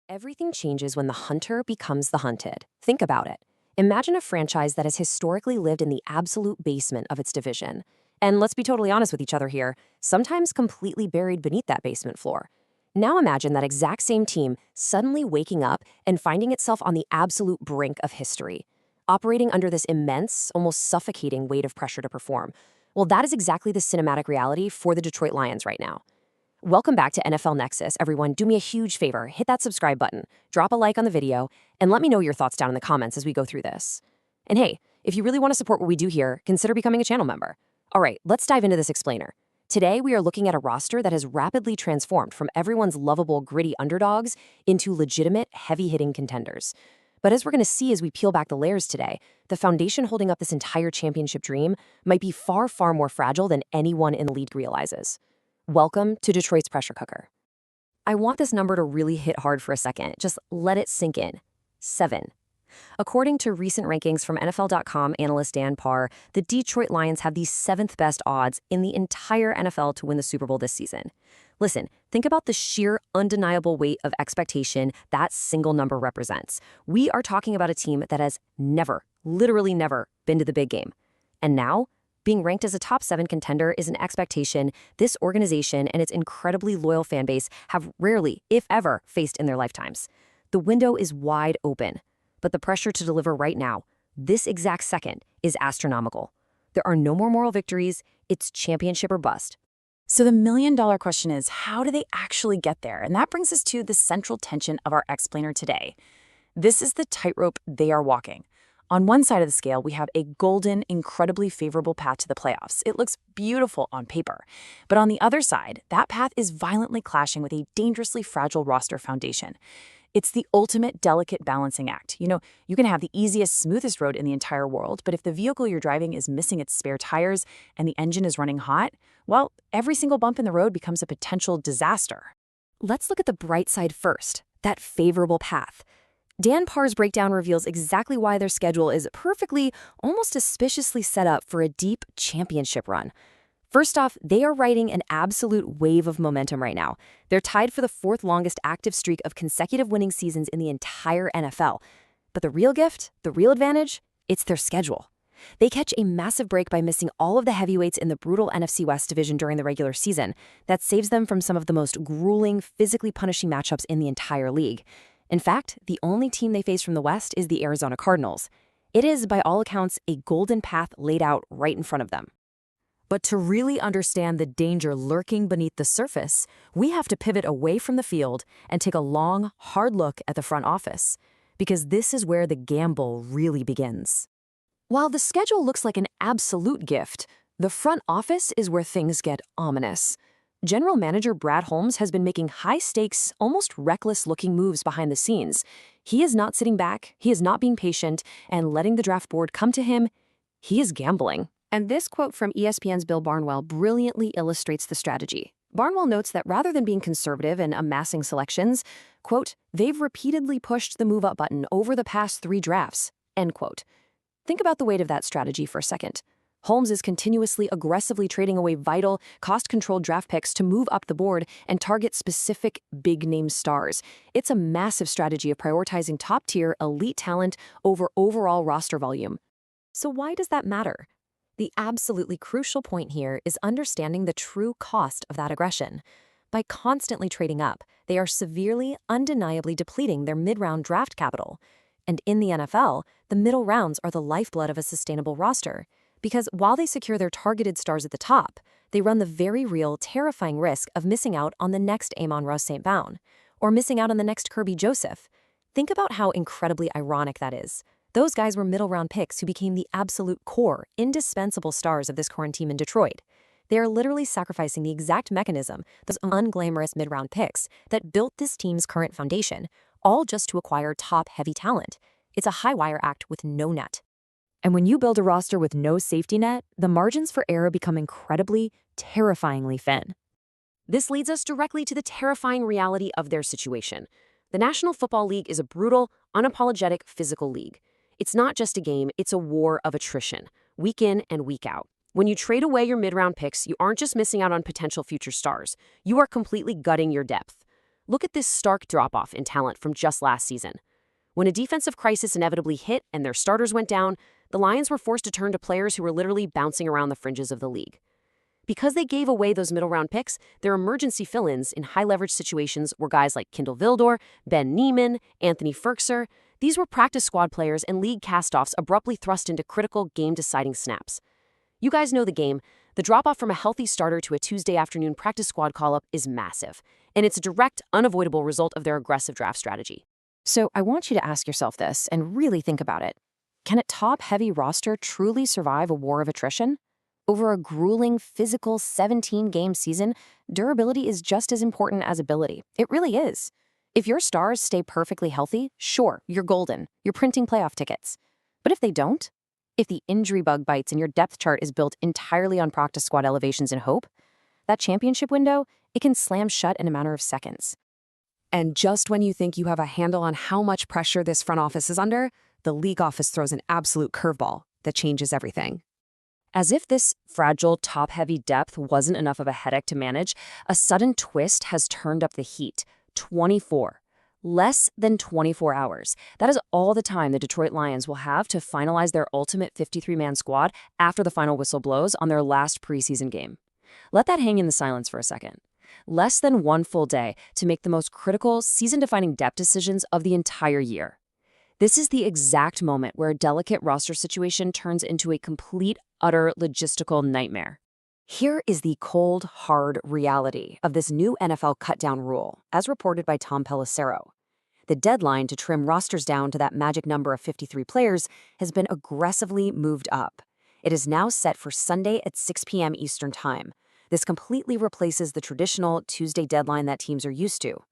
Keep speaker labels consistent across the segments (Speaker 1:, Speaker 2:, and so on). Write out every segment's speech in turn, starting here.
Speaker 1: Everything changes when the hunter becomes the hunted. Think about it. Imagine a franchise that has historically lived in the absolute basement of its division. And let's be totally honest with each other here, sometimes completely buried beneath that basement floor. Now imagine that exact same team suddenly waking up and finding itself on the absolute brink of history, operating under this immense, almost suffocating weight of pressure to perform. Well, that is exactly the cinematic reality for the Detroit Lions right now. Welcome back to NFL Nexus, everyone. Do me a huge favor, hit that subscribe button, drop a like on the video, and let me know your thoughts down in the comments as we go through this. And hey, if you really want to support what we do here, consider becoming a channel member. All right, let's dive into this explainer. Today, we are looking at a roster that has rapidly transformed from everyone's lovable, gritty underdogs into legitimate, heavy-hitting contenders. But as we're going to see as we peel back the layers today, the foundation holding up this entire championship dream might be far, far more fragile than anyone in the league realizes. Welcome to Detroit's pressure cooker. I want this number to really hit hard for a second. Just let it sink in. 7. According to recent rankings from NFL.com analyst Dan Parr, the Detroit Lions have the 7th best odds in the entire NFL to win the Super Bowl this season. Listen, think about the sheer, undeniable weight of expectation that single number represents. We are talking about a team that has never, literally never, been to the big game. And now, being ranked as a top 7 contender is an expectation this organization and its incredibly loyal fan base have rarely, if ever, faced in their lifetimes. The window is wide open, but the pressure to deliver right now, this exact second, is astronomical. There are no more moral victories. It's championship or bust.
Speaker 2: So the million-dollar question is, how do they actually get there? And that brings us to the central tension of our explainer today. This is the tightrope they are walking. On one side of the scale, we have a golden, incredibly favorable path to the playoffs. It looks beautiful on paper. But on the other side, that path is violently clashing with a dangerously fragile roster foundation. It's the ultimate delicate balancing act. You can have the easiest, smoothest road in the entire world, but if the vehicle you're driving is missing its spare tires and the engine is running hot, well, every single bump in the road becomes a potential disaster.
Speaker 1: Let's look at the bright side first, that favorable path. Dan Parr's breakdown reveals exactly why their schedule is perfectly, almost suspiciously set up for a deep championship run. First off, they are riding an absolute wave of momentum right now. They're tied for the 4th longest active streak of consecutive winning seasons in the entire NFL. But the real gift, the real advantage, it's their schedule. They catch a massive break by missing all of the heavyweights in the brutal NFC West division during the regular season. That saves them from some of the most grueling, physically punishing matchups in the entire league. In fact, the only team they face from the West is the Arizona Cardinals. It is, by all accounts, a golden path laid out right in front of them. But to really understand the danger lurking beneath the surface, we have to pivot away from the field and take a long, hard look at the front office, because this is where the gamble really begins. While the schedule looks like an absolute gift, the front office is where things get ominous. General Manager Brad Holmes has been making high-stakes, almost reckless-looking moves behind the scenes. He is not sitting back, he is not being patient, and letting the draft board come to him. He is gambling. And this quote from ESPN's Bill Barnwell brilliantly illustrates the strategy. Barnwell notes that rather than being conservative and amassing selections, quote, they've repeatedly pushed the move-up button over the past 3 drafts, end quote. Think about the weight of that strategy for a second. Holmes is continuously aggressively trading away vital, cost-controlled draft picks to move up the board and target specific big-name stars. It's a massive strategy of prioritizing top-tier, elite talent over overall roster volume. So why does that matter? The absolutely crucial point here is understanding the true cost of that aggression. By constantly trading up, they are severely, undeniably depleting their mid-round draft capital. And in the NFL, the middle rounds are the lifeblood of a sustainable roster. Because while they secure their targeted stars at the top, they run the very real, terrifying risk of missing out on the next Amon-Ra St. Brown, or missing out on the next Kirby Joseph. Think about how incredibly ironic that is. Those guys were middle-round picks who became the absolute core, indispensable stars of this current team in Detroit. They are literally sacrificing the exact mechanism, those unglamorous mid-round picks, that built this team's current foundation, all just to acquire top-heavy talent. It's a high-wire act with no net. And when you build a roster with no safety net, the margins for error become incredibly, terrifyingly thin. This leads us directly to the terrifying reality of their situation. The National Football League is a brutal, unapologetic, physical league. It's not just a game, it's a war of attrition, week in and week out. When you trade away your mid-round picks, you aren't just missing out on potential future stars. You are completely gutting your depth. Look at this stark drop-off in talent from just last season. When a defensive crisis inevitably hit and their starters went down, the Lions were forced to turn to players who were literally bouncing around the fringes of the league. Because they gave away those middle-round picks, their emergency fill-ins in high-leverage situations were guys like Kindle Vildor, Ben Neiman, Anthony Ferkser. These were practice squad players and league cast-offs abruptly thrust into critical game-deciding snaps. You guys know the game. The drop-off from a healthy starter to a Tuesday afternoon practice squad call-up is massive, and it's a direct, unavoidable result of their aggressive draft strategy. So I want you to ask yourself this and really think about it. Can a top-heavy roster truly survive a war of attrition? Over a grueling, physical 17-game season, durability is just as important as ability. It really is. If your stars stay perfectly healthy, sure, you're golden. You're printing playoff tickets. But if they don't, if the injury bug bites and your depth chart is built entirely on practice squad elevations and hope, that championship window, it can slam shut in a matter of seconds. And just when you think you have a handle on how much pressure this front office is under, the league office throws an absolute curveball that changes everything. As if this fragile, top-heavy depth wasn't enough of a headache to manage, a sudden twist has turned up the heat. 24. Less than 24 hours. That is all the time the Detroit Lions will have to finalize their ultimate 53-man squad after the final whistle blows on their last preseason game. Let that hang in the silence for a second. Less than one full day to make the most critical, season-defining depth decisions of the entire year. This is the exact moment where a delicate roster situation turns into a complete, utter logistical nightmare. Here is the cold, hard reality of this new NFL cut-down rule, as reported by Tom Pelissero. The deadline to trim rosters down to that magic number of 53 players has been aggressively moved up. It is now set for Sunday at 6 p.m. Eastern Time. This completely replaces the traditional Tuesday deadline that teams are used to.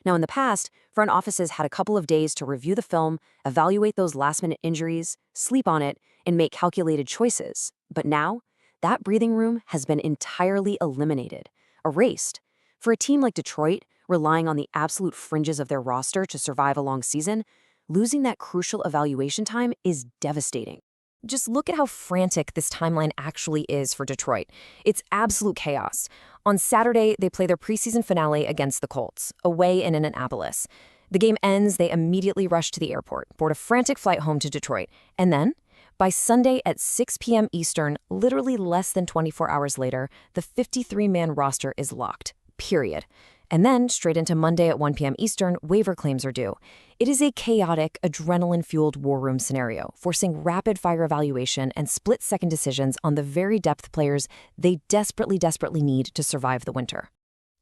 Speaker 1: Now, in the past, front offices had a couple of days to review the film, evaluate those last-minute injuries, sleep on it, and make calculated choices. But now, that breathing room has been entirely eliminated, erased. For a team like Detroit, relying on the absolute fringes of their roster to survive a long season, losing that crucial evaluation time is devastating. Just look at how frantic this timeline actually is for Detroit. It's absolute chaos. On Saturday, they play their preseason finale against the Colts, away in Indianapolis. The game ends, they immediately rush to the airport, board a frantic flight home to Detroit. And then, by Sunday at 6 p.m. Eastern, literally less than 24 hours later, the 53-man roster is locked, period. And then, straight into Monday at 1 p.m. Eastern, waiver claims are due. It is a chaotic, adrenaline-fueled war room scenario, forcing rapid-fire evaluation and split-second decisions on the very depth players they desperately need to survive the winter.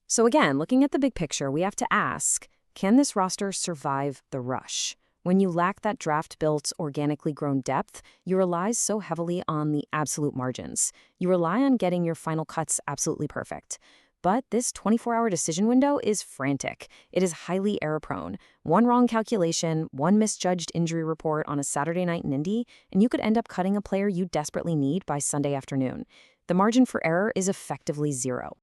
Speaker 1: So again, looking at the big picture, we have to ask, can this roster survive the rush? When you lack that draft-built, organically grown depth, you rely so heavily on the absolute margins. You rely on getting your final cuts absolutely perfect. But this 24-hour decision window is frantic. It is highly error-prone. One wrong calculation, one misjudged injury report on a Saturday night in Indy, and you could end up cutting a player you desperately need by Sunday afternoon. The margin for error is effectively zero.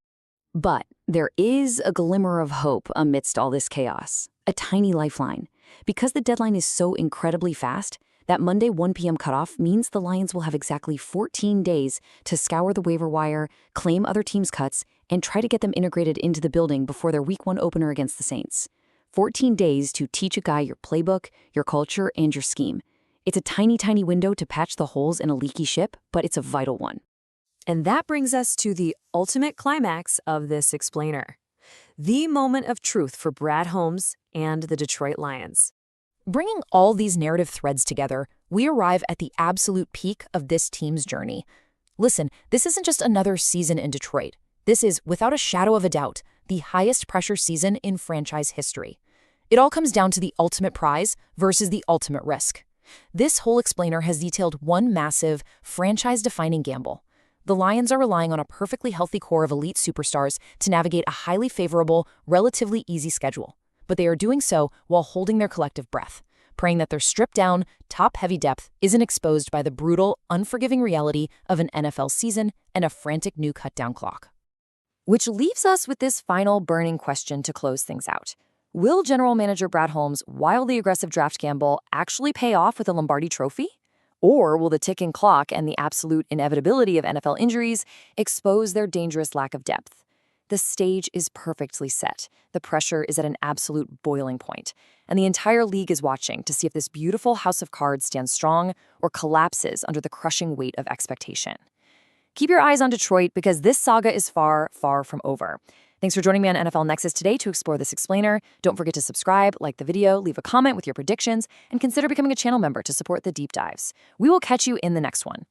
Speaker 1: But there is a glimmer of hope amidst all this chaos, a tiny lifeline. Because the deadline is so incredibly fast, that Monday 1 p.m. cutoff means the Lions will have exactly 14 days to scour the waiver wire, claim other teams' cuts, and try to get them integrated into the building before their Week 1 opener against the Saints. 14 days to teach a guy your playbook, your culture, and your scheme. It's a tiny window to patch the holes in a leaky ship, but it's a vital one. And that brings us to the ultimate climax of this explainer. The moment of truth for Brad Holmes and the Detroit Lions. Bringing all these narrative threads together, we arrive at the absolute peak of this team's journey. Listen, this isn't just another season in Detroit. This is, without a shadow of a doubt, the highest pressure season in franchise history. It all comes down to the ultimate prize versus the ultimate risk. This whole explainer has detailed one massive, franchise-defining gamble. The Lions are relying on a perfectly healthy core of elite superstars to navigate a highly favorable, relatively easy schedule. But they are doing so while holding their collective breath, praying that their stripped-down, top-heavy depth isn't exposed by the brutal, unforgiving reality of an NFL season and a frantic new cut-down clock. Which leaves us with this final burning question to close things out. Will General Manager Brad Holmes' wildly aggressive draft gamble actually pay off with a Lombardi trophy? Or will the ticking clock and the absolute inevitability of NFL injuries expose their dangerous lack of depth? The stage is perfectly set. The pressure is at an absolute boiling point, and the entire league is watching to see if this beautiful house of cards stands strong or collapses under the crushing weight of expectation. Keep your eyes on Detroit because this saga is far, far from over. Thanks for joining me on NFL Nexus today to explore this explainer. Don't forget to subscribe, like the video, leave a comment with your predictions, and consider becoming a channel member to support the deep dives. We will catch you in the next one.